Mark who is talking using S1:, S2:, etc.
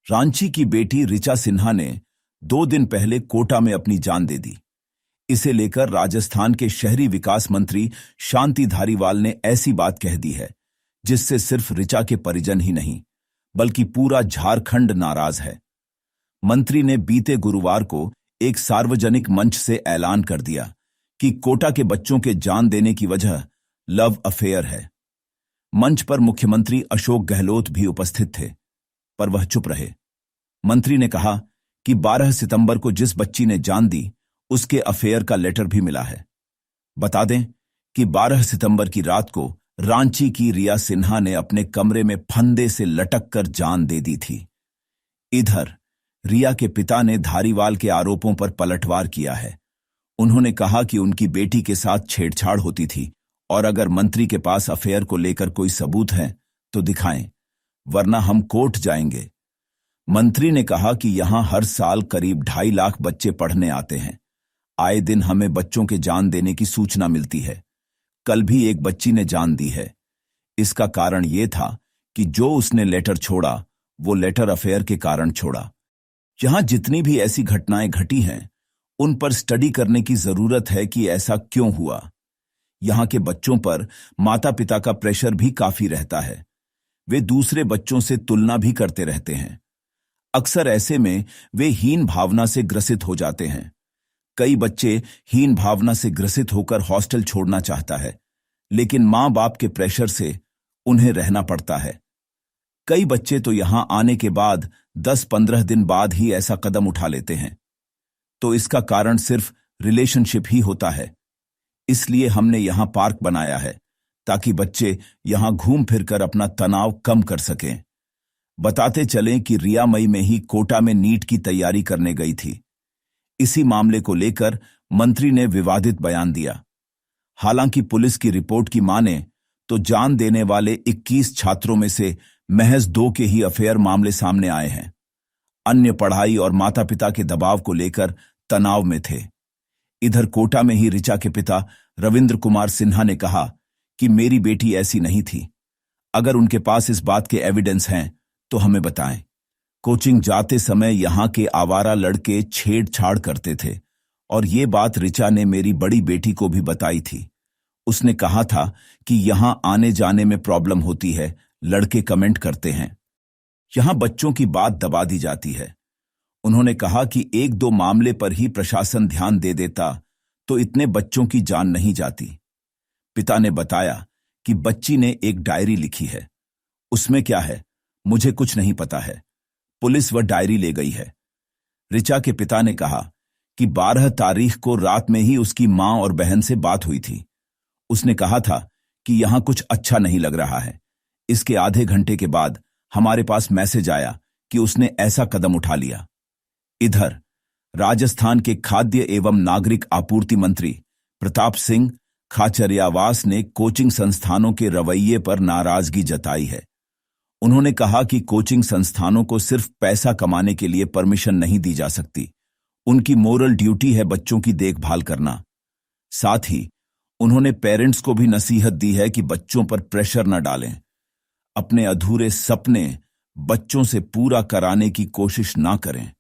S1: रांची की बेटी ऋचा सिन्हा ने 2 दिन पहले कोटा में अपनी जान दे दी। इसे लेकर राजस्थान के शहरी विकास मंत्री शांति धारीवाल ने ऐसी बात कह दी है जिससे सिर्फ ऋचा के परिजन ही नहीं बल्कि पूरा झारखंड नाराज है। मंत्री ने बीते गुरुवार को एक सार्वजनिक मंच से ऐलान कर दिया कि कोटा के बच्चों के जान देने की वजह लव अफेयर है। मंच पर मुख्यमंत्री अशोक गहलोत भी उपस्थित थे, पर वह चुप रहे। मंत्री ने कहा कि 12 सितंबर को जिस बच्ची ने जान दी उसके अफेयर का लेटर भी मिला है। बता दें कि 12 सितंबर की रात को रांची की रिया सिन्हा ने अपने कमरे में फंदे से लटक कर जान दे दी थी। इधर रिया के पिता ने धारीवाल के आरोपों पर पलटवार किया है। उन्होंने कहा कि उनकी बेटी के साथ छेड़छाड़ होती थी और अगर मंत्री के पास अफेयर को लेकर कोई सबूत है तो दिखाएं, वरना हम कोर्ट जाएंगे। मंत्री ने कहा कि यहां हर साल करीब 2.5 लाख बच्चे पढ़ने आते हैं। आए दिन हमें बच्चों के जान देने की सूचना मिलती है। कल भी एक बच्ची ने जान दी है। इसका कारण यह था कि जो उसने लेटर छोड़ा वो लेटर अफेयर के कारण छोड़ा। यहां जितनी भी ऐसी घटनाएं घटी हैं उन पर स्टडी करने की जरूरत है कि ऐसा क्यों हुआ। यहां के बच्चों पर माता पिता का प्रेशर भी काफी रहता है। वे दूसरे बच्चों से तुलना भी करते रहते हैं। अक्सर ऐसे में वे हीन भावना से ग्रसित हो जाते हैं। कई बच्चे हीन भावना से ग्रसित होकर हॉस्टल छोड़ना चाहता है, लेकिन मां बाप के प्रेशर से उन्हें रहना पड़ता है। कई बच्चे तो यहां आने के बाद 10-15 दिन बाद ही ऐसा कदम उठा लेते हैं। तो इसका कारण सिर्फ रिलेशनशिप ही होता है। इसलिए हमने यहां पार्क बनाया है ताकि बच्चे यहां घूम फिरकर अपना तनाव कम कर सकें। बताते चलें कि रिया मई में ही कोटा में नीट की तैयारी करने गई थी। इसी मामले को लेकर मंत्री ने विवादित बयान दिया। हालांकि पुलिस की रिपोर्ट की माने तो जान देने वाले 21 छात्रों में से महज 2 के ही अफेयर मामले सामने आए हैं। अन्य पढ़ाई और माता पिता के दबाव को लेकर तनाव में थे। इधर कोटा में ही ऋचा के पिता रविंद्र कुमार सिन्हा ने कहा कि मेरी बेटी ऐसी नहीं थी। अगर उनके पास इस बात के एविडेंस हैं तो हमें बताएं। कोचिंग जाते समय यहां के आवारा लड़के छेड़छाड़ करते थे और ये बात ऋचा ने मेरी बड़ी बेटी को भी बताई थी। उसने कहा था कि यहां आने जाने में प्रॉब्लम होती है, लड़के कमेंट करते हैं। यहां बच्चों की बात दबा दी जाती है। उन्होंने कहा कि 1-2 मामले पर ही प्रशासन ध्यान दे देता तो इतने बच्चों की जान नहीं जाती। पिता ने बताया कि बच्ची ने एक डायरी लिखी है। उसमें क्या है मुझे कुछ नहीं पता है। पुलिस वह डायरी ले गई है। ऋचा के पिता ने कहा कि 12 तारीख को रात में ही उसकी मां और बहन से बात हुई थी। उसने कहा था कि यहां कुछ अच्छा नहीं लग रहा है। इसके आधे घंटे के बाद हमारे पास मैसेज आया कि उसने ऐसा कदम उठा लिया। इधर राजस्थान के खाद्य एवं नागरिक आपूर्ति मंत्री प्रताप सिंह खाचरियावास ने कोचिंग संस्थानों के रवैये पर नाराजगी जताई है। उन्होंने कहा कि कोचिंग संस्थानों को सिर्फ पैसा कमाने के लिए परमिशन नहीं दी जा सकती। उनकी मोरल ड्यूटी है बच्चों की देखभाल करना। साथ ही उन्होंने पेरेंट्स को भी नसीहत दी है कि बच्चों पर प्रेशर न डालें। अपने अधूरे सपने बच्चों से पूरा कराने की कोशिश ना करें।